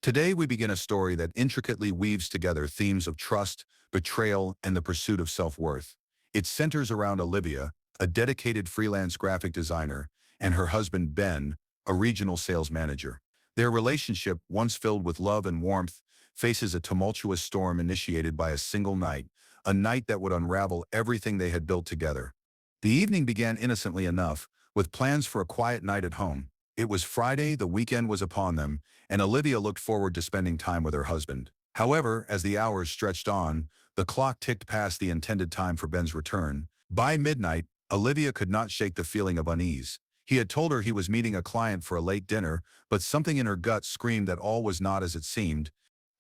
Today we begin a story that intricately weaves together themes of trust, betrayal, and the pursuit of self-worth. It centers around Olivia, a dedicated freelance graphic designer, and her husband Ben, a regional sales manager. Their relationship, once filled with love and warmth, faces a tumultuous storm initiated by a single night, a night that would unravel everything they had built together. The evening began innocently enough, with plans for a quiet night at home. It was Friday, the weekend was upon them, and Olivia looked forward to spending time with her husband. However, as the hours stretched on, the clock ticked past the intended time for Ben's return. By midnight, Olivia could not shake the feeling of unease. He had told her he was meeting a client for a late dinner, but something in her gut screamed that all was not as it seemed.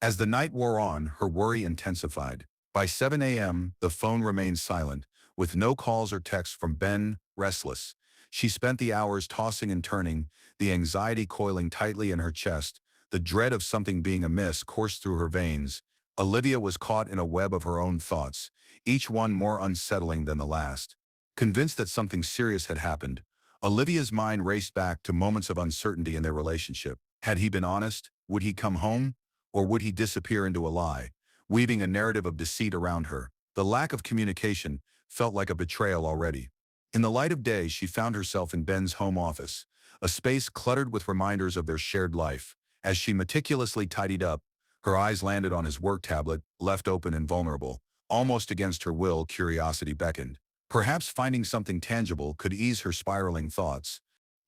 As the night wore on, her worry intensified. By 7 a.m., the phone remained silent, with no calls or texts from Ben. Restless, she spent the hours tossing and turning, the anxiety coiling tightly in her chest. The dread of something being amiss coursed through her veins. Olivia was caught in a web of her own thoughts, each one more unsettling than the last. Convinced that something serious had happened, Olivia's mind raced back to moments of uncertainty in their relationship. Had he been honest? Would he come home? Or would he disappear into a lie, weaving a narrative of deceit around her? The lack of communication felt like a betrayal already. In the light of day, she found herself in Ben's home office, a space cluttered with reminders of their shared life. As she meticulously tidied up, her eyes landed on his work tablet, left open and vulnerable. Almost against her will, curiosity beckoned. Perhaps finding something tangible could ease her spiraling thoughts.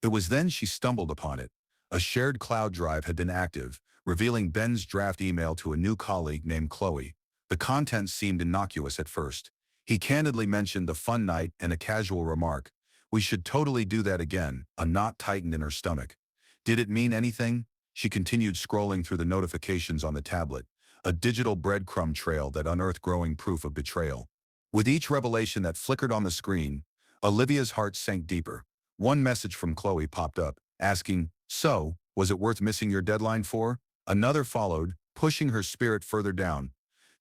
It was then she stumbled upon it. A shared cloud drive had been active, revealing Ben's draft email to a new colleague named Chloe. The content seemed innocuous at first. He candidly mentioned the fun night and a casual remark. "We should totally do that again." A knot tightened in her stomach. Did it mean anything? She continued scrolling through the notifications on the tablet, a digital breadcrumb trail that unearthed growing proof of betrayal. With each revelation that flickered on the screen, Olivia's heart sank deeper. One message from Chloe popped up, asking, "So, was it worth missing your deadline for?" Another followed, pushing her spirit further down.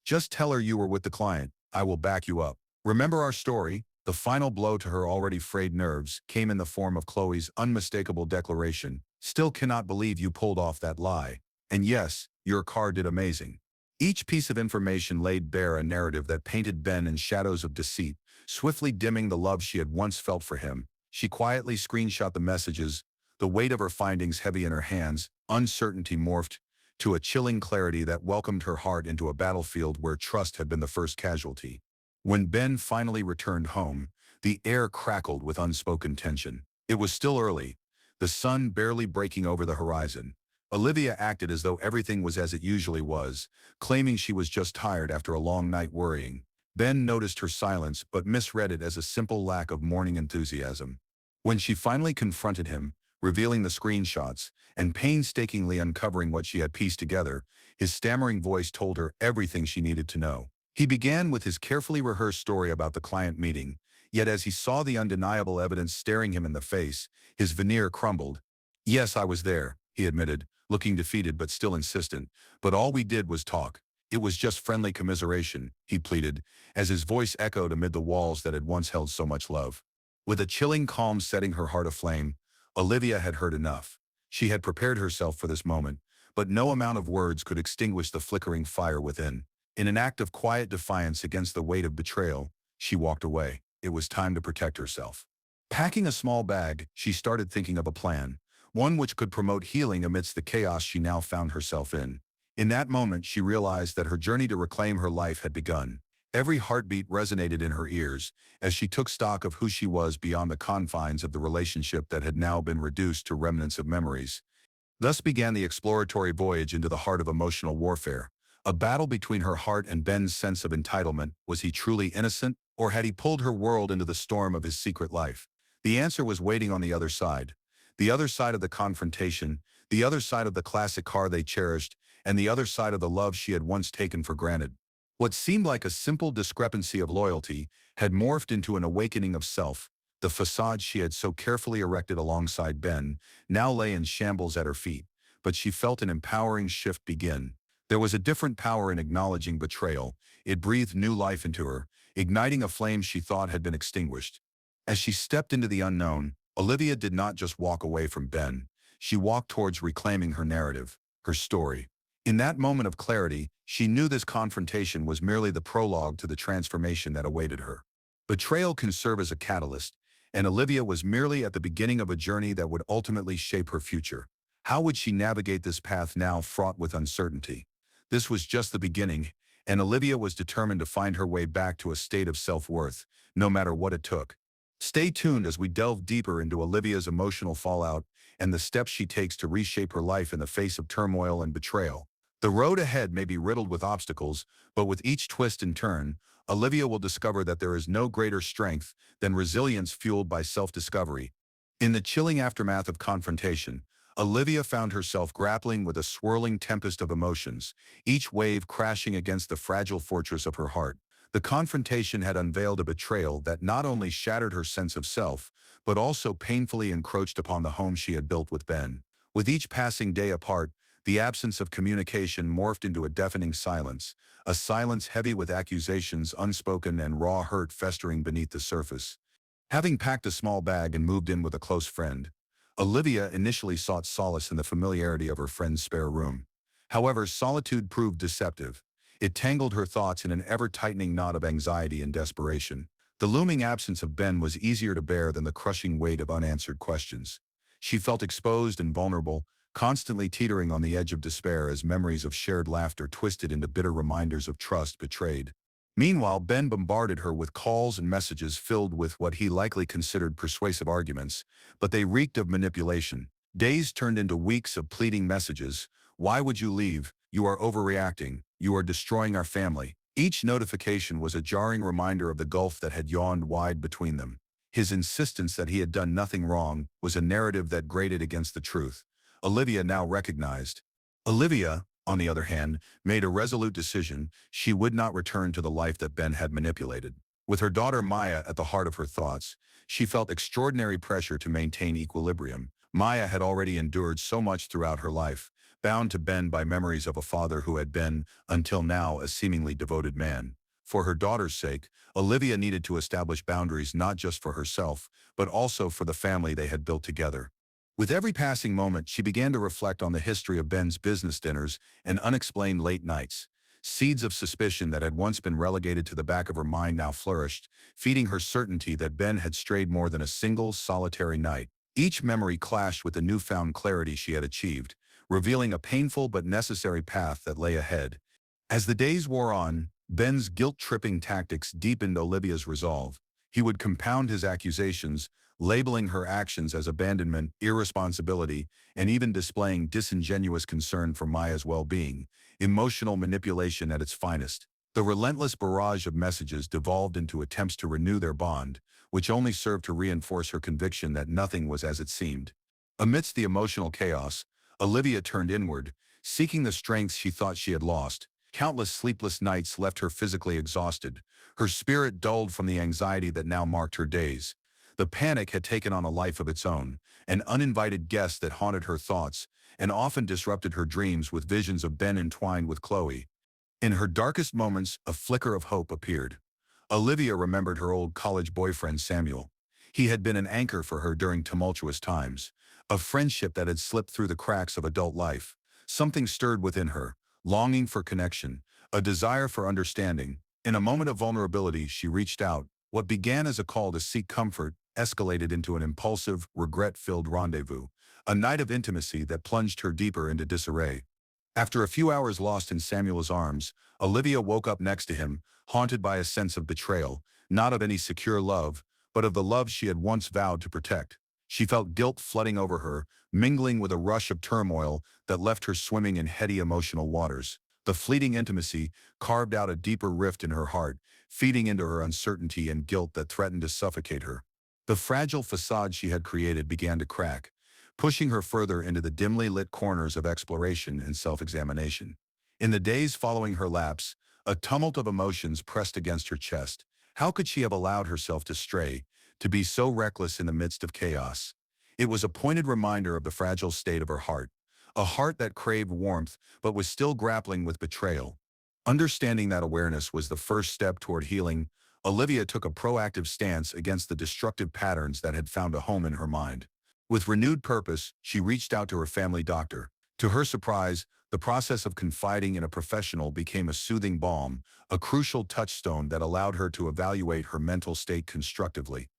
"Just tell her you were with the client. I will back you up. Remember our story?" The final blow to her already frayed nerves came in the form of Chloe's unmistakable declaration. "Still cannot believe you pulled off that lie. And yes, your car did amazing." Each piece of information laid bare a narrative that painted Ben in shadows of deceit, swiftly dimming the love she had once felt for him. She quietly screenshot the messages, the weight of her findings heavy in her hands. Uncertainty morphed to a chilling clarity that welcomed her heart into a battlefield where trust had been the first casualty. When Ben finally returned home, the air crackled with unspoken tension. It was still early, the sun barely breaking over the horizon. Olivia acted as though everything was as it usually was, claiming she was just tired after a long night worrying. Ben noticed her silence but misread it as a simple lack of morning enthusiasm. When she finally confronted him, revealing the screenshots and painstakingly uncovering what she had pieced together, his stammering voice told her everything she needed to know. He began with his carefully rehearsed story about the client meeting, yet as he saw the undeniable evidence staring him in the face, his veneer crumbled. "Yes, I was there," he admitted, looking defeated but still insistent. "But all we did was talk. It was just friendly commiseration," he pleaded, as his voice echoed amid the walls that had once held so much love. With a chilling calm setting her heart aflame, Olivia had heard enough. She had prepared herself for this moment, but no amount of words could extinguish the flickering fire within. In an act of quiet defiance against the weight of betrayal, she walked away. It was time to protect herself. Packing a small bag, she started thinking of a plan, one which could promote healing amidst the chaos she now found herself in. In that moment, she realized that her journey to reclaim her life had begun. Every heartbeat resonated in her ears as she took stock of who she was beyond the confines of the relationship that had now been reduced to remnants of memories. Thus began the exploratory voyage into the heart of emotional warfare, a battle between her heart and Ben's sense of entitlement. Was he truly innocent, or had he pulled her world into the storm of his secret life? The answer was waiting on the other side. The other side of the confrontation, the other side of the classic car they cherished, and the other side of the love she had once taken for granted. What seemed like a simple discrepancy of loyalty had morphed into an awakening of self. The facade she had so carefully erected alongside Ben now lay in shambles at her feet, but she felt an empowering shift begin. There was a different power in acknowledging betrayal. It breathed new life into her, igniting a flame she thought had been extinguished. As she stepped into the unknown, Olivia did not just walk away from Ben. She walked towards reclaiming her narrative, her story. In that moment of clarity, she knew this confrontation was merely the prologue to the transformation that awaited her. Betrayal can serve as a catalyst, and Olivia was merely at the beginning of a journey that would ultimately shape her future. How would she navigate this path now fraught with uncertainty? This was just the beginning, and Olivia was determined to find her way back to a state of self-worth, no matter what it took. Stay tuned as we delve deeper into Olivia's emotional fallout and the steps she takes to reshape her life in the face of turmoil and betrayal. The road ahead may be riddled with obstacles, but with each twist and turn, Olivia will discover that there is no greater strength than resilience fueled by self-discovery. In the chilling aftermath of confrontation, Olivia found herself grappling with a swirling tempest of emotions, each wave crashing against the fragile fortress of her heart. The confrontation had unveiled a betrayal that not only shattered her sense of self, but also painfully encroached upon the home she had built with Ben. With each passing day apart, the absence of communication morphed into a deafening silence, a silence heavy with accusations unspoken and raw hurt festering beneath the surface. Having packed a small bag and moved in with a close friend, Olivia initially sought solace in the familiarity of her friend's spare room. However, solitude proved deceptive. It tangled her thoughts in an ever-tightening knot of anxiety and desperation. The looming absence of Ben was easier to bear than the crushing weight of unanswered questions. She felt exposed and vulnerable, constantly teetering on the edge of despair as memories of shared laughter twisted into bitter reminders of trust betrayed. Meanwhile, Ben bombarded her with calls and messages filled with what he likely considered persuasive arguments, but they reeked of manipulation. Days turned into weeks of pleading messages. Why would you leave? You are overreacting. You are destroying our family. Each notification was a jarring reminder of the gulf that had yawned wide between them. His insistence that he had done nothing wrong was a narrative that grated against the truth. Olivia now recognized. Olivia, on the other hand, made a resolute decision. She would not return to the life that Ben had manipulated. With her daughter Maya at the heart of her thoughts, she felt extraordinary pressure to maintain equilibrium. Maya had already endured so much throughout her life, bound to Ben by memories of a father who had been, until now, a seemingly devoted man. For her daughter's sake, Olivia needed to establish boundaries not just for herself, but also for the family they had built together. With every passing moment, she began to reflect on the history of Ben's business dinners and unexplained late nights. Seeds of suspicion that had once been relegated to the back of her mind now flourished, feeding her certainty that Ben had strayed more than a single solitary night. Each memory clashed with the newfound clarity she had achieved, revealing a painful but necessary path that lay ahead. As the days wore on, Ben's guilt-tripping tactics deepened Olivia's resolve. He would compound his accusations, labeling her actions as abandonment, irresponsibility, and even displaying disingenuous concern for Maya's well-being, emotional manipulation at its finest. The relentless barrage of messages devolved into attempts to renew their bond, which only served to reinforce her conviction that nothing was as it seemed. Amidst the emotional chaos, Olivia turned inward, seeking the strength she thought she had lost. Countless sleepless nights left her physically exhausted, her spirit dulled from the anxiety that now marked her days. The panic had taken on a life of its own, an uninvited guest that haunted her thoughts and often disrupted her dreams with visions of Ben entwined with Chloe. In her darkest moments, a flicker of hope appeared. Olivia remembered her old college boyfriend Samuel. He had been an anchor for her during tumultuous times, a friendship that had slipped through the cracks of adult life. Something stirred within her, longing for connection, a desire for understanding. In a moment of vulnerability, she reached out. What began as a call to seek comfort escalated into an impulsive, regret-filled rendezvous, a night of intimacy that plunged her deeper into disarray. After a few hours lost in Samuel's arms, Olivia woke up next to him, haunted by a sense of betrayal, not of any secure love, but of the love she had once vowed to protect. She felt guilt flooding over her, mingling with a rush of turmoil that left her swimming in heady emotional waters. The fleeting intimacy carved out a deeper rift in her heart, feeding into her uncertainty and guilt that threatened to suffocate her. The fragile facade she had created began to crack, pushing her further into the dimly lit corners of exploration and self-examination. In the days following her lapse, a tumult of emotions pressed against her chest. How could she have allowed herself to stray, to be so reckless in the midst of chaos? It was a pointed reminder of the fragile state of her heart, a heart that craved warmth but was still grappling with betrayal. Understanding that awareness was the first step toward healing, Olivia took a proactive stance against the destructive patterns that had found a home in her mind. With renewed purpose, she reached out to her family doctor. To her surprise, The process of confiding in a professional became a soothing balm, a crucial touchstone that allowed her to evaluate her mental state constructively.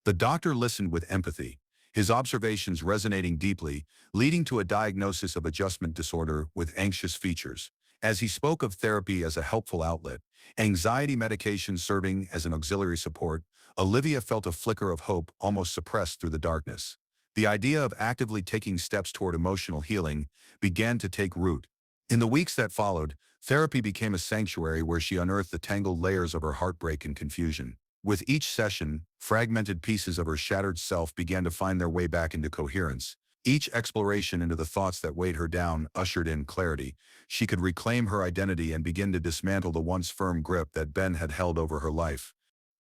The doctor listened with empathy, his observations resonating deeply, leading to a diagnosis of adjustment disorder with anxious features. As he spoke of therapy as a helpful outlet, anxiety medication serving as an auxiliary support, Olivia felt a flicker of hope almost suppressed through the darkness. The idea of actively taking steps toward emotional healing began to take root. In the weeks that followed, therapy became a sanctuary where she unearthed the tangled layers of her heartbreak and confusion. With each session, fragmented pieces of her shattered self began to find their way back into coherence. Each exploration into the thoughts that weighed her down ushered in clarity. She could reclaim her identity and begin to dismantle the once firm grip that Ben had held over her life.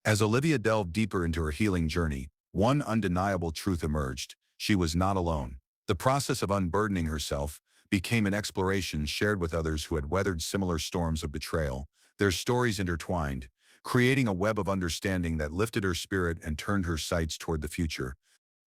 As Olivia delved deeper into her healing journey, one undeniable truth emerged: she was not alone. The process of unburdening herself became an exploration shared with others who had weathered similar storms of betrayal, their stories intertwined, creating a web of understanding that lifted her spirit and turned her sights toward the future.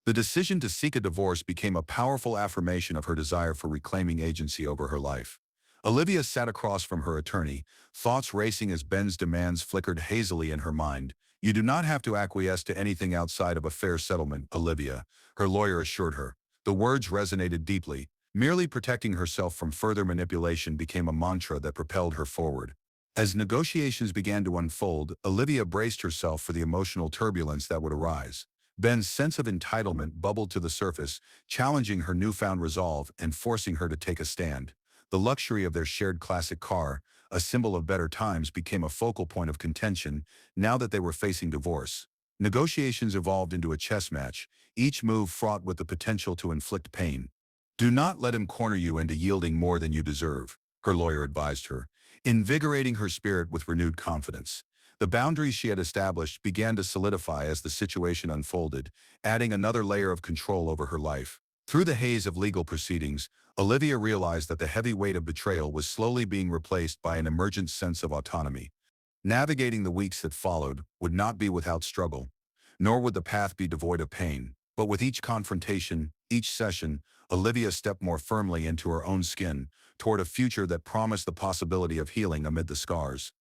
The decision to seek a divorce became a powerful affirmation of her desire for reclaiming agency over her life. Olivia sat across from her attorney, thoughts racing as Ben's demands flickered hazily in her mind. "You do not have to acquiesce to anything outside of a fair settlement, Olivia," her lawyer assured her. The words resonated deeply. Merely protecting herself from further manipulation became a mantra that propelled her forward. As negotiations began to unfold, Olivia braced herself for the emotional turbulence that would arise. Ben's sense of entitlement bubbled to the surface, challenging her newfound resolve and forcing her to take a stand. The luxury of their shared classic car, a symbol of better times, became a focal point of contention now that they were facing divorce. Negotiations evolved into a chess match, each move fraught with the potential to inflict pain. "Do not let him corner you into yielding more than you deserve," her lawyer advised her, invigorating her spirit with renewed confidence. The boundaries she had established began to solidify as the situation unfolded, adding another layer of control over her life. Through the haze of legal proceedings, Olivia realized that the heavy weight of betrayal was slowly being replaced by an emergent sense of autonomy. Navigating the weeks that followed would not be without struggle, nor would the path be devoid of pain. But with each confrontation, each session, Olivia stepped more firmly into her own skin, toward a future that promised the possibility of healing amid the scars.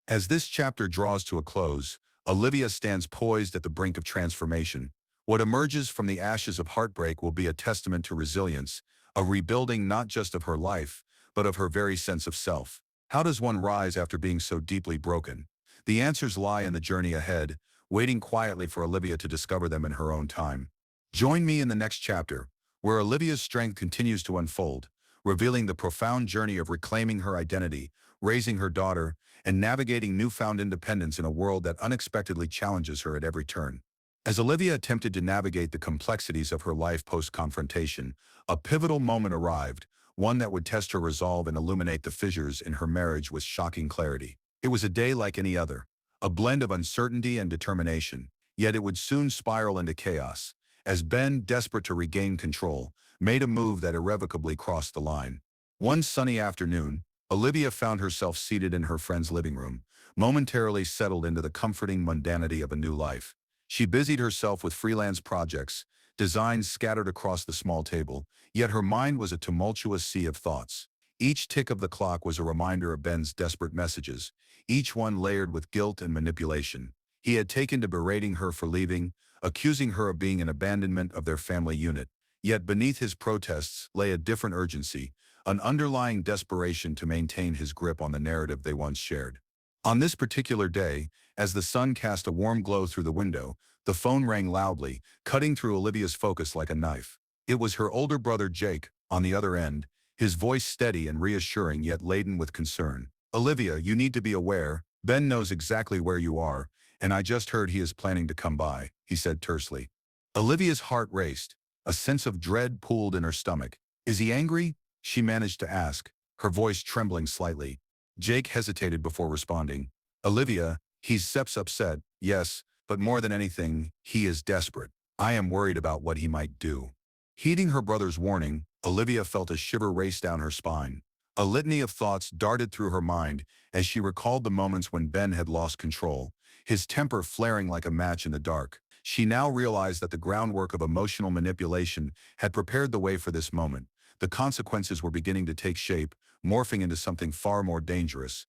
As this chapter draws to a close, Olivia stands poised at the brink of transformation. What emerges from the ashes of heartbreak will be a testament to resilience, a rebuilding not just of her life, but of her very sense of self. How does one rise after being so deeply broken? The answers lie in the journey ahead, waiting quietly for Olivia to discover them in her own time. Join me in the next chapter, where Olivia's strength continues to unfold, revealing the profound journey of reclaiming her identity, raising her daughter, and navigating newfound independence in a world that unexpectedly challenges her at every turn. As Olivia attempted to navigate the complexities of her life post-confrontation, a pivotal moment arrived, one that would test her resolve and illuminate the fissures in her marriage with shocking clarity. It was a day like any other, a blend of uncertainty and determination, yet it would soon spiral into chaos, as Ben, desperate to regain control, made a move that irrevocably crossed the line. One sunny afternoon, Olivia found herself seated in her friend's living room, momentarily settled into the comforting mundanity of a new life. She busied herself with freelance projects, designs scattered across the small table, yet her mind was a tumultuous sea of thoughts. Each tick of the clock was a reminder of Ben's desperate messages, each one layered with guilt and manipulation. He had taken to berating her for leaving, accusing her of being an abandonment of their family unit. Yet beneath his protests lay a different urgency, an underlying desperation to maintain his grip on the narrative they once shared. On this particular day, as the sun cast a warm glow through the window, the phone rang loudly, cutting through Olivia's focus like a knife. It was her older brother Jake, on the other end, his voice steady and reassuring yet laden with concern. "Olivia, you need to be aware, Ben knows exactly where you are, and I just heard he is planning to come by," he said tersely. Olivia's heart raced. A sense of dread pooled in her stomach. "Is he angry?" she managed to ask, her voice trembling slightly. Jake hesitated before responding. "Olivia, he's Sep's upset, yes, but more than anything, he is desperate. I am worried about what he might do." Heeding her brother's warning, Olivia felt a shiver race down her spine. A litany of thoughts darted through her mind as she recalled the moments when Ben had lost control, his temper flaring like a match in the dark. She now realized that the groundwork of emotional manipulation had prepared the way for this moment. The consequences were beginning to take shape, morphing into something far more dangerous.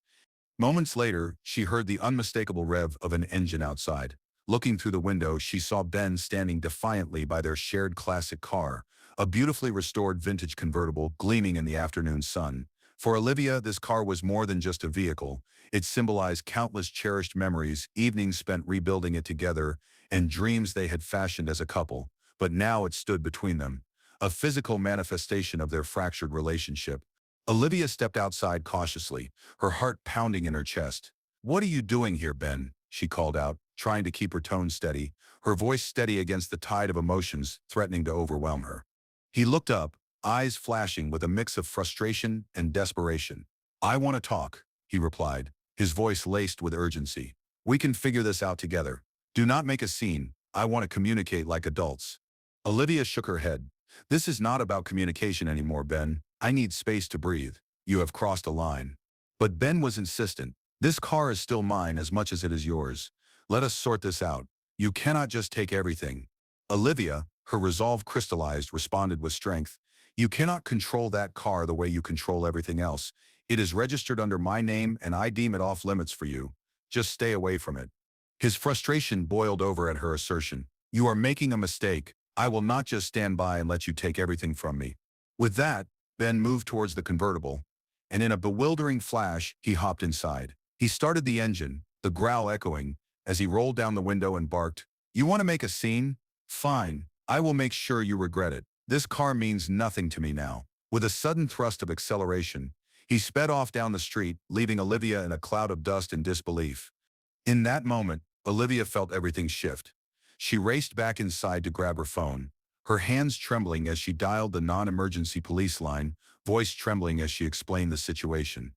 Moments later, she heard the unmistakable rev of an engine outside. Looking through the window, she saw Ben standing defiantly by their shared classic car, a beautifully restored vintage convertible gleaming in the afternoon sun. For Olivia, this car was more than just a vehicle. It symbolized countless cherished memories, evenings spent rebuilding it together, and dreams they had fashioned as a couple. But now it stood between them, a physical manifestation of their fractured relationship. Olivia stepped outside cautiously, her heart pounding in her chest. "What are you doing here, Ben?" she called out, trying to keep her tone steady, her voice steady against the tide of emotions threatening to overwhelm her. He looked up, eyes flashing with a mix of frustration and desperation. "I want to talk," he replied, his voice laced with urgency. "We can figure this out together. Do not make a scene. I want to communicate like adults." Olivia shook her head. "This is not about communication anymore, Ben. I need space to breathe. You have crossed a line." But Ben was insistent. "This car is still mine as much as it is yours. Let us sort this out. You cannot just take everything." Olivia, her resolve crystallized, responded with strength. "You cannot control that car the way you control everything else. It is registered under my name and I deem it off limits for you. Just stay away from it." His frustration boiled over at her assertion. "You are making a mistake. I will not just stand by and let you take everything from me." With that, Ben moved towards the convertible, and in a bewildering flash, he hopped inside. He started the engine, the growl echoing, as he rolled down the window and barked, "You want to make a scene? Fine. I will make sure you regret it. This car means nothing to me now." With a sudden thrust of acceleration, he sped off down the street, leaving Olivia in a cloud of dust and disbelief. In that moment, Olivia felt everything shift. She raced back inside to grab her phone, her hands trembling as she dialed the non-emergency police line, voice trembling as she explained the situation.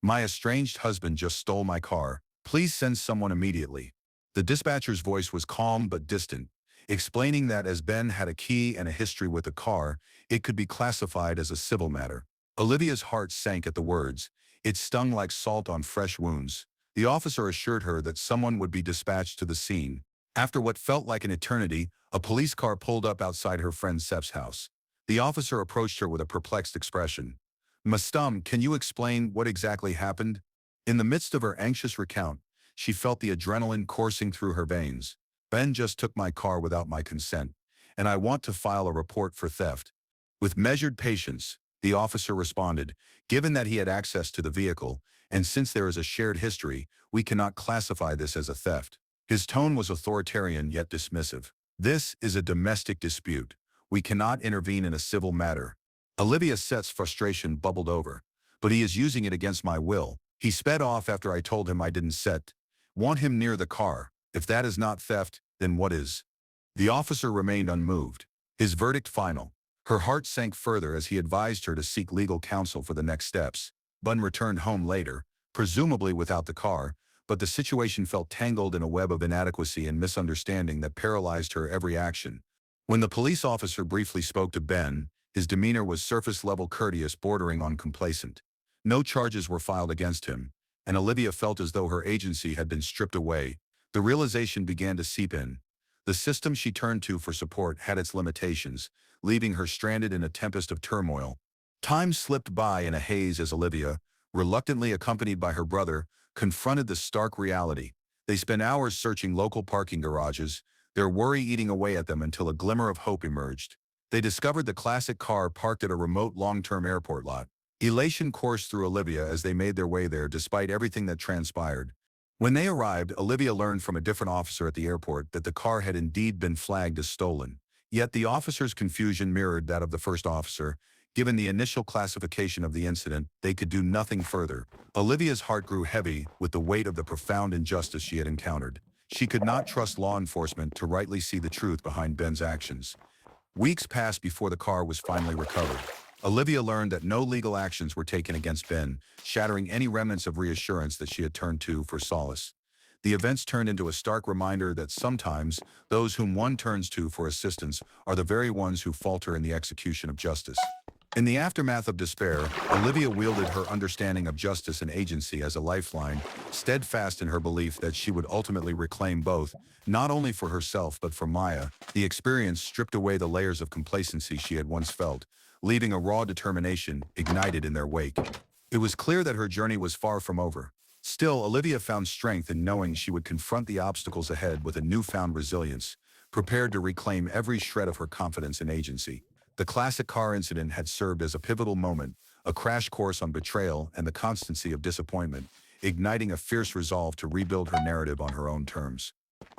"My estranged husband just stole my car. Please send someone immediately." The dispatcher's voice was calm but distant, explaining that as Ben had a key and a history with the car, it could be classified as a civil matter. Olivia's heart sank at the words. It stung like salt on fresh wounds. The officer assured her that someone would be dispatched to the scene. After what felt like an eternity, a police car pulled up outside her friend Sep's house. The officer approached her with a perplexed expression. "Mastum, can you explain what exactly happened?" In the midst of her anxious recount, she felt the adrenaline coursing through her veins. "Ben just took my car without my consent, and I want to file a report for theft." With measured patience, the officer responded, "Given that he had access to the vehicle, and since there is a shared history, we cannot classify this as a theft." His tone was authoritarian yet dismissive. "This is a domestic dispute. We cannot intervene in a civil matter." Olivia Sett's frustration bubbled over. "But he is using it against my will. He sped off after I told him I didn't want him near the car. If that is not theft, then what is?" The officer remained unmoved, his verdict final. Her heart sank further as he advised her to seek legal counsel for the next steps. Ben returned home later, presumably without the car, but the situation felt tangled in a web of inadequacy and misunderstanding that paralyzed her every action. When the police officer briefly spoke to Ben, his demeanor was surface-level courteous, bordering on complacent. No charges were filed against him, and Olivia felt as though her agency had been stripped away. The realization began to seep in. The system she turned to for support had its limitations, leaving her stranded in a tempest of turmoil. Time slipped by in a haze as Olivia, reluctantly accompanied by her brother, confronted the stark reality. They spent hours searching local parking garages, their worry eating away at them until a glimmer of hope emerged. They discovered the classic car parked at a remote long-term airport lot. Elation coursed through Olivia as they made their way there despite everything that transpired. When they arrived, Olivia learned from a different officer at the airport that the car had indeed been flagged as stolen. Yet the officer's confusion mirrored that of the first officer. Given the initial classification of the incident, they could do nothing further. Olivia's heart grew heavy with the weight of the profound injustice she had encountered. She could not trust law enforcement to rightly see the truth behind Ben's actions. Weeks passed before the car was finally recovered. Olivia learned that no legal actions were taken against Ben, shattering any remnants of reassurance that she had turned to for solace. The events turned into a stark reminder that sometimes those whom one turns to for assistance are the very ones who falter in the execution of justice. In the aftermath of despair, Olivia wielded her understanding of justice and agency as a lifeline, steadfast in her belief that she would ultimately reclaim both, not only for herself but for Maya. The experience stripped away the layers of complacency she had once felt, leaving a raw determination ignited in their wake. It was clear that her journey was far from over. Still, Olivia found strength in knowing she would confront the obstacles ahead with a newfound resilience, prepared to reclaim every shred of her confidence and agency. The classic car incident had served as a pivotal moment, a crash course on betrayal and the constancy of disappointment, igniting a fierce resolve to rebuild her narrative on her own terms.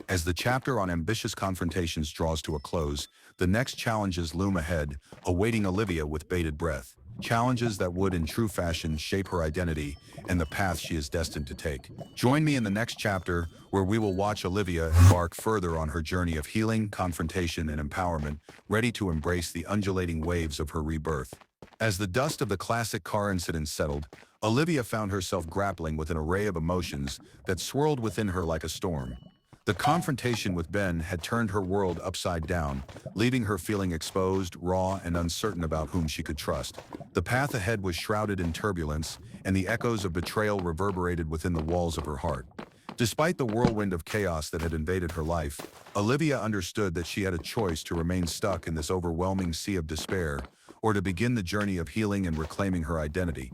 As the chapter on ambitious confrontations draws to a close, the next challenges loom ahead, awaiting Olivia with bated breath. Challenges that would, in true fashion, shape her identity and the path she is destined to take. Join me in the next chapter, where we will watch Olivia embark further on her journey of healing, confrontation, and empowerment, ready to embrace the undulating waves of her rebirth. As the dust of the classic car incident settled, Olivia found herself grappling with an array of emotions that swirled within her like a storm. The confrontation with Ben had turned her world upside down, leaving her feeling exposed, raw, and uncertain about whom she could trust. The path ahead was shrouded in turbulence, and the echoes of betrayal reverberated within the walls of her heart. Despite the whirlwind of chaos that had invaded her life, Olivia understood that she had a choice to remain stuck in this overwhelming sea of despair, or to begin the journey of healing and reclaiming her identity.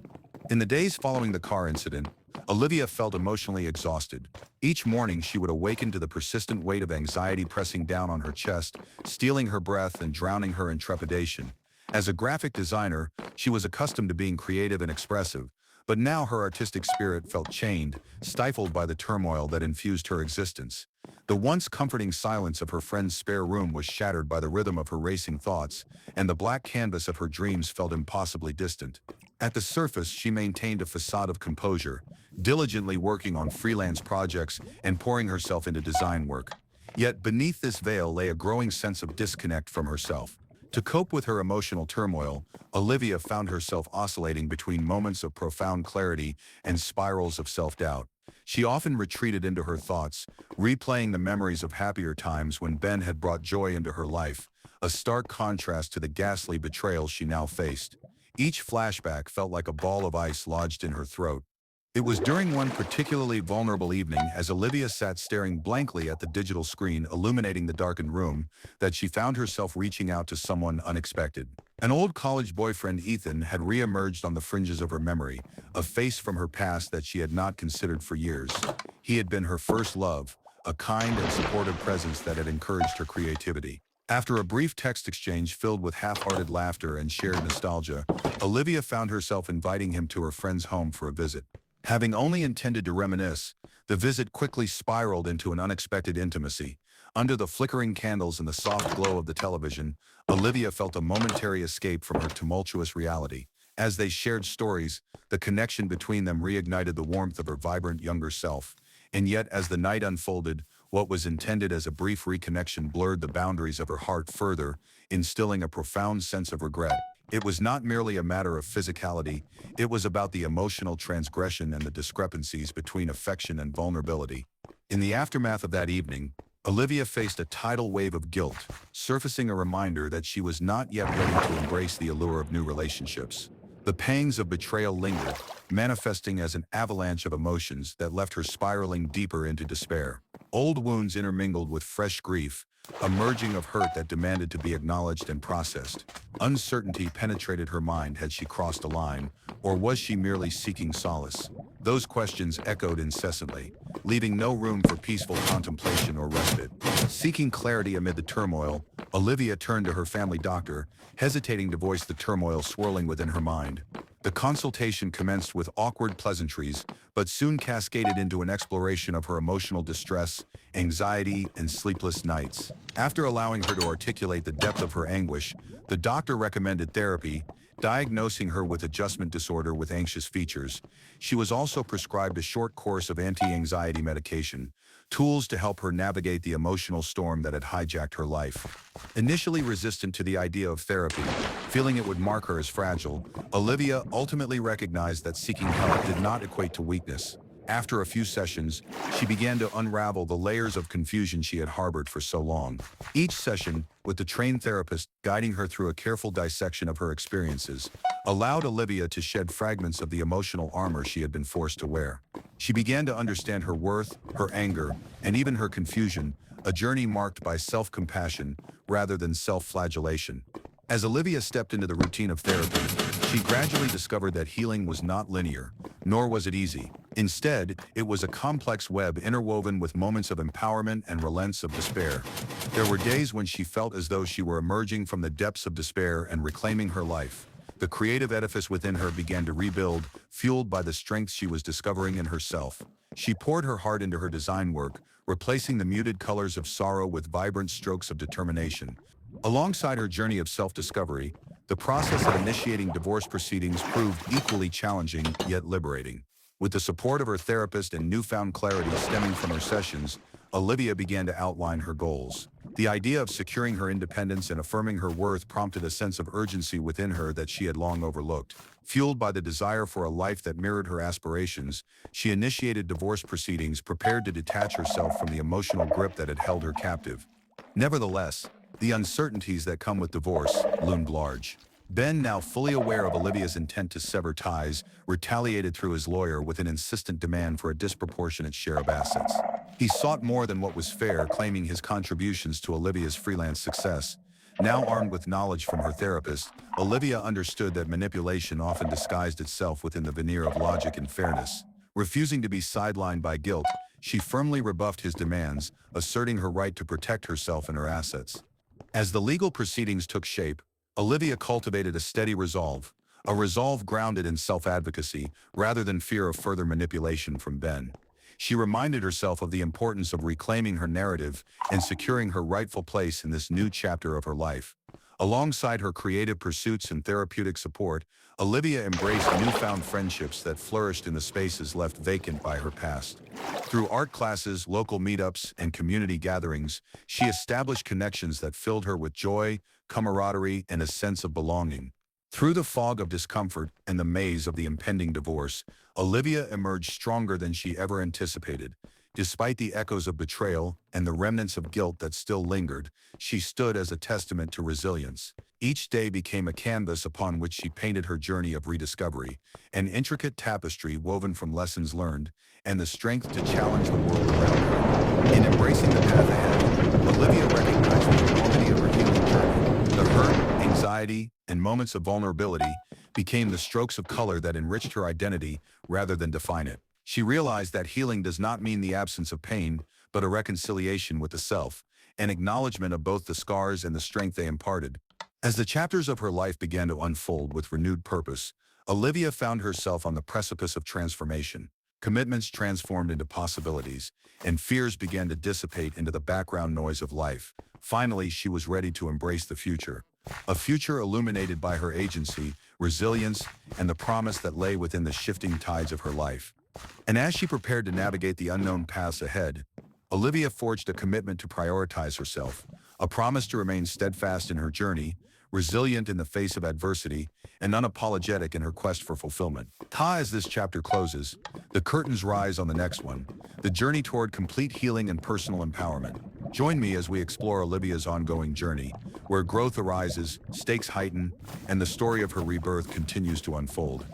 In the days following the car incident, Olivia felt emotionally exhausted. Each morning, she would awaken to the persistent weight of anxiety pressing down on her chest, stealing her breath and drowning her in trepidation. As a graphic designer, she was accustomed to being creative and expressive, but now her artistic spirit felt chained, stifled by the turmoil that infused her existence. The once comforting silence of her friend's spare room was shattered by the rhythm of her racing thoughts, and the black canvas of her dreams felt impossibly distant. At the surface, she maintained a facade of composure, diligently working on freelance projects and pouring herself into design work. Yet beneath this veil lay a growing sense of disconnect from herself. To cope with her emotional turmoil, Olivia found herself oscillating between moments of profound clarity and spirals of self-doubt. She often retreated into her thoughts, replaying the memories of happier times when Ben had brought joy into her life, a stark contrast to the ghastly betrayal she now faced. Each flashback felt like a ball of ice lodged in her throat. It was during one particularly vulnerable evening, as Olivia sat staring blankly at the digital screen illuminating the darkened room, that she found herself reaching out to someone unexpected. An old college boyfriend, Ethan, had re-emerged on the fringes of her memory, a face from her past that she had not considered for years. He had been her first love, a kind and supportive presence that had encouraged her creativity. After a brief text exchange filled with half-hearted laughter and shared nostalgia, Olivia found herself inviting him to her friend's home for a visit. Having only intended to reminisce, the visit quickly spiraled into an unexpected intimacy. Under the flickering candles and the soft glow of the television, Olivia felt a momentary escape from her tumultuous reality. As they shared stories, the connection between them reignited the warmth of her vibrant younger self. And yet, as the night unfolded, what was intended as a brief reconnection blurred the boundaries of her heart further, instilling a profound sense of regret. It was not merely a matter of physicality, it was about the emotional transgression and the discrepancies between affection and vulnerability. In the aftermath of that evening, Olivia faced a tidal wave of guilt, surfacing a reminder that she was not yet ready to embrace the allure of new relationships. The pangs of betrayal lingered, manifesting as an avalanche of emotions that left her spiraling deeper into despair. Old wounds intermingled with fresh grief, a merging of hurt that demanded to be acknowledged and processed. Uncertainty penetrated her mind. Had she crossed a line, or was she merely seeking solace? Those questions echoed incessantly, leaving no room for peaceful contemplation or respite. Seeking clarity amid the turmoil, Olivia turned to her family doctor, hesitating to voice the turmoil swirling within her mind. The consultation commenced with awkward pleasantries, but soon cascaded into an exploration of her emotional distress, anxiety, and sleepless nights. After allowing her to articulate the depth of her anguish, the doctor recommended therapy, diagnosing her with adjustment disorder with anxious features. She was also prescribed a short course of anti-anxiety medication, tools to help her navigate the emotional storm that had hijacked her life. Initially resistant to the idea of therapy, feeling it would mark her as fragile, Olivia ultimately recognized that seeking help did not equate to weakness. After a few sessions, she began to unravel the layers of confusion she had harbored for so long. Each session, with the trained therapist guiding her through a careful dissection of her experiences, allowed Olivia to shed fragments of the emotional armor she had been forced to wear. She began to understand her worth, her anger, and even her confusion, a journey marked by self-compassion rather than self-flagellation. As Olivia stepped into the routine of therapy, She gradually discovered that healing was not linear, nor was it easy. Instead, it was a complex web interwoven with moments of empowerment and relents of despair. There were days when she felt as though she were emerging from the depths of despair and reclaiming her life. The creative edifice within her began to rebuild, fueled by the strength she was discovering in herself. She poured her heart into her design work, replacing the muted colors of sorrow with vibrant strokes of determination. Alongside her journey of self-discovery, the process of initiating divorce proceedings proved equally challenging yet liberating. With the support of her therapist and newfound clarity stemming from her sessions, Olivia began to outline her goals. The idea of securing her independence and affirming her worth prompted a sense of urgency within her that she had long overlooked. Fueled by the desire for a life that mirrored her aspirations, she initiated divorce proceedings, prepared to detach herself from the emotional grip that had held her captive. Nevertheless, the uncertainties that come with divorce loomed large. Ben, now fully aware of Olivia's intent to sever ties, retaliated through his lawyer with an insistent demand for a disproportionate share of assets. He sought more than what was fair, claiming his contributions to Olivia's freelance success. Now armed with knowledge from her therapist, Olivia understood that manipulation often disguised itself within the veneer of logic and fairness. Refusing to be sidelined by guilt, she firmly rebuffed his demands, asserting her right to protect herself and her assets. As the legal proceedings took shape, Olivia cultivated a steady resolve, a resolve grounded in self-advocacy rather than fear of further manipulation from Ben. She reminded herself of the importance of reclaiming her narrative and securing her rightful place in this new chapter of her life. Alongside her creative pursuits and therapeutic support, Olivia embraced newfound friendships that flourished in the spaces left vacant by her past. Through art classes, local meetups, and community gatherings, she established connections that filled her with joy, camaraderie, and a sense of belonging. Through the fog of discomfort and the maze of the impending divorce, Olivia emerged stronger than she ever anticipated. Despite the echoes of betrayal and the remnants of guilt that still lingered, she stood as a testament to resilience. Each day became a canvas upon which she painted her journey of rediscovery, an intricate tapestry woven from lessons learned and the strength to challenge the world around her. In embracing the path ahead, Olivia recognized the enormity of her healing journey. The hurt, anxiety, and moments of vulnerability became the strokes of color that enriched her identity rather than define it. She realized that healing does not mean the absence of pain, but a reconciliation with the self, an acknowledgement of both the scars and the strength they imparted. As the chapters of her life began to unfold with renewed purpose, Olivia found herself on the precipice of transformation. Commitments transformed into possibilities, and fears began to dissipate into the background noise of life. Finally, she was ready to embrace the future. A future illuminated by her agency, resilience, and the promise that lay within the shifting tides of her life. And as she prepared to navigate the unknown paths ahead, Olivia forged a commitment to prioritize herself, a promise to remain steadfast in her journey, resilient in the face of adversity, and unapologetic in her quest for fulfillment. As this chapter closes, the curtains rise on the next one, the journey toward complete healing and personal empowerment. Join me as we explore Olivia's ongoing journey, where growth arises, stakes heighten, and the story of her rebirth continues to unfold.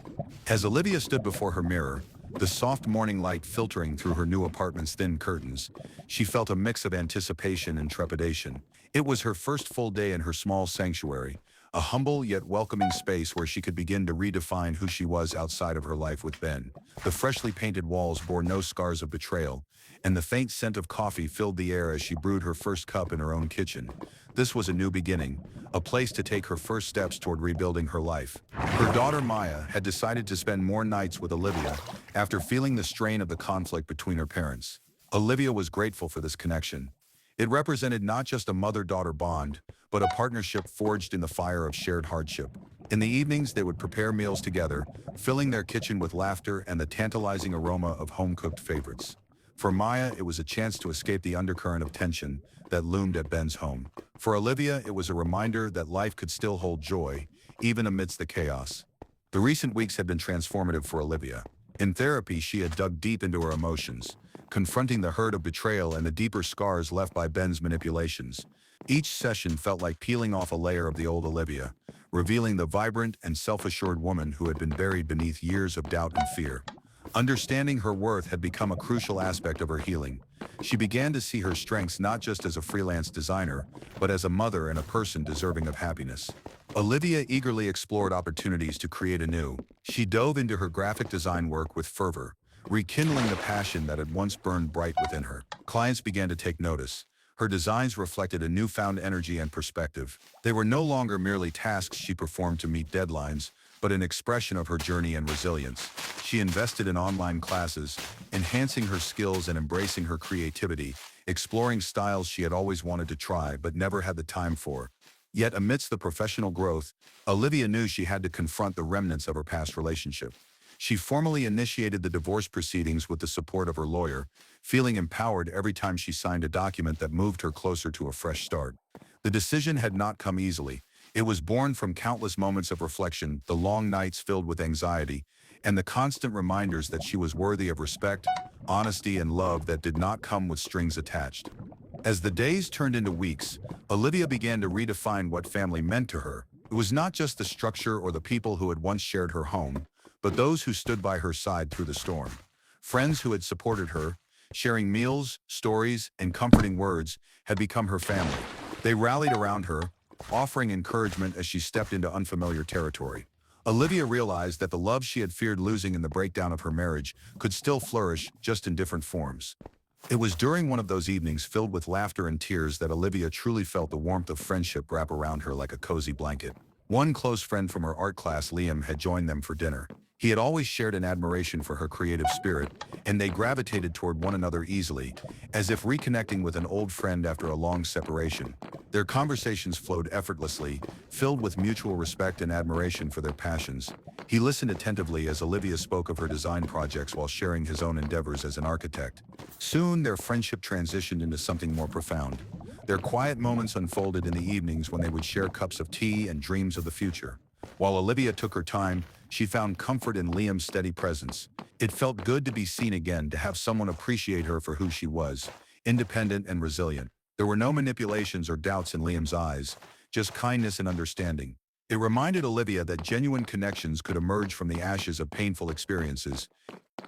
As Olivia stood before her mirror, the soft morning light filtering through her new apartment's thin curtains, she felt a mix of anticipation and trepidation. It was her first full day in her small sanctuary, a humble yet welcoming space where she could begin to redefine who she was outside of her life with Ben. The freshly painted walls bore no scars of betrayal, and the faint scent of coffee filled the air as she brewed her first cup in her own kitchen. This was a new beginning, a place to take her first steps toward rebuilding her life. Her daughter Maya had decided to spend more nights with Olivia after feeling the strain of the conflict between her parents. Olivia was grateful for this connection. It represented not just a mother-daughter bond, but a partnership forged in the fire of shared hardship. In the evenings, they would prepare meals together, filling their kitchen with laughter and the tantalizing aroma of home-cooked favorites. For Maya, it was a chance to escape the undercurrent of tension that loomed at Ben's home. For Olivia, it was a reminder that life could still hold joy, even amidst the chaos. The recent weeks had been transformative for Olivia. In therapy, she had dug deep into her emotions, confronting the hurt of betrayal and the deeper scars left by Ben's manipulations. Each session felt like peeling off a layer of the old Olivia, revealing the vibrant and self-assured woman who had been buried beneath years of doubt and fear. Understanding her worth had become a crucial aspect of her healing. She began to see her strengths not just as a freelance designer, but as a mother and a person deserving of happiness. Olivia eagerly explored opportunities to create anew. She dove into her graphic design work with fervor, rekindling the passion that had once burned bright within her. Clients began to take notice. Her designs reflected a newfound energy and perspective. They were no longer merely tasks she performed to meet deadlines, but an expression of her journey and resilience. She invested in online classes, enhancing her skills and embracing her creativity, exploring styles she had always wanted to try but never had the time for. Yet amidst the professional growth, Olivia knew she had to confront the remnants of her past relationship. She formally initiated the divorce proceedings with the support of her lawyer, feeling empowered every time she signed a document that moved her closer to a fresh start. The decision had not come easily. It was born from countless moments of reflection, the long nights filled with anxiety, and the constant reminders that she was worthy of respect, honesty, and love that did not come with strings attached. As the days turned into weeks, Olivia began to redefine what family meant to her. It was not just the structure or the people who had once shared her home, but those who stood by her side through the storm. Friends who had supported her, sharing meals, stories, and comforting words, had become her family. They rallied around her, offering encouragement as she stepped into unfamiliar territory. Olivia realized that the love she had feared losing in the breakdown of her marriage could still flourish, just in different forms. It was during one of those evenings filled with laughter and tears that Olivia truly felt the warmth of friendship wrap around her like a cozy blanket. One close friend from her art class, Liam, had joined them for dinner. He had always shared an admiration for her creative spirit, and they gravitated toward one another easily, as if reconnecting with an old friend after a long separation. Their conversations flowed effortlessly, filled with mutual respect and admiration for their passions. He listened attentively as Olivia spoke of her design projects while sharing his own endeavors as an architect. Soon, their friendship transitioned into something more profound. Their quiet moments unfolded in the evenings when they would share cups of tea and dreams of the future. While Olivia took her time, she found comfort in Liam's steady presence. It felt good to be seen again, to have someone appreciate her for who she was, independent and resilient. There were no manipulations or doubts in Liam's eyes, just kindness and understanding. It reminded Olivia that genuine connections could emerge from the ashes of painful experiences.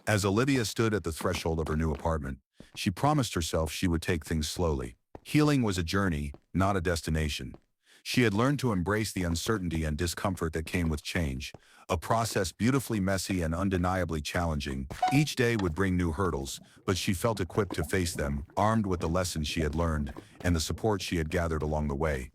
As Olivia stood at the threshold of her new apartment, she promised herself she would take things slowly. Healing was a journey, not a destination. She had learned to embrace the uncertainty and discomfort that came with change, a process beautifully messy and undeniably challenging. Each day would bring new hurdles, but she felt equipped to face them, armed with the lessons she had learned and the support she had gathered along the way.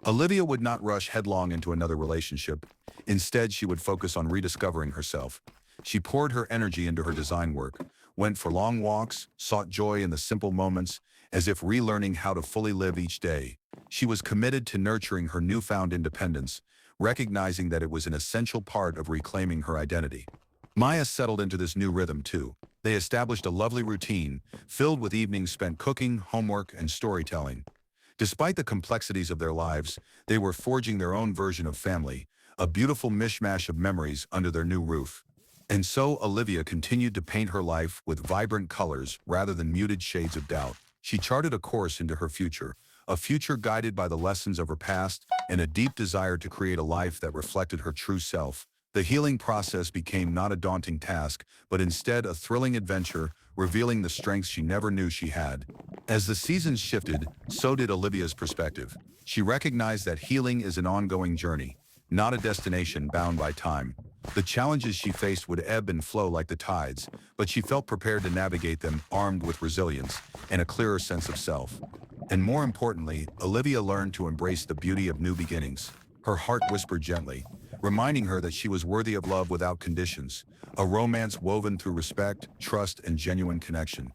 Olivia would not rush headlong into another relationship. Instead, she would focus on rediscovering herself. She poured her energy into her design work, went for long walks, sought joy in the simple moments, as if relearning how to fully live each day. She was committed to nurturing her newfound independence, recognizing that it was an essential part of reclaiming her identity. Maya settled into this new rhythm too. They established a lovely routine, filled with evenings spent cooking, homework, and storytelling. Despite the complexities of their lives, they were forging their own version of family, a beautiful mishmash of memories under their new roof. And so Olivia continued to paint her life with vibrant colors rather than muted shades of doubt. She charted a course into her future, a future guided by the lessons of her past and a deep desire to create a life that reflected her true self. The healing process became not a daunting task, but instead a thrilling adventure, revealing the strengths she never knew she had. As the seasons shifted, so did Olivia's perspective. She recognized that healing is an ongoing journey, not a destination bound by time. The challenges she faced would ebb and flow like the tides, but she felt prepared to navigate them, armed with resilience and a clearer sense of self. And more importantly, Olivia learned to embrace the beauty of new beginnings. Her heart whispered gently, reminding her that she was worthy of love without conditions, a romance woven through respect, trust, and genuine connection.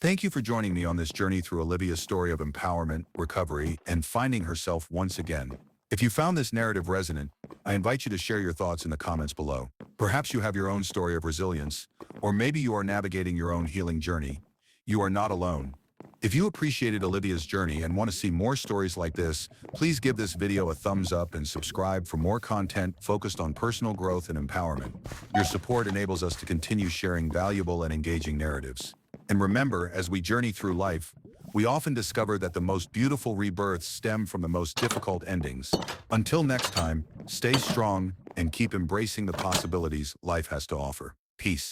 Thank you for joining me on this journey through Olivia's story of empowerment, recovery, and finding herself once again. If you found this narrative resonant, I invite you to share your thoughts in the comments below. Perhaps you have your own story of resilience, or maybe you are navigating your own healing journey. You are not alone. If you appreciated Olivia's journey and want to see more stories like this, please give this video a thumbs up and subscribe for more content focused on personal growth and empowerment. Your support enables us to continue sharing valuable and engaging narratives. And remember, as we journey through life, we often discover that the most beautiful rebirths stem from the most difficult endings. Until next time, stay strong and keep embracing the possibilities life has to offer. Peace.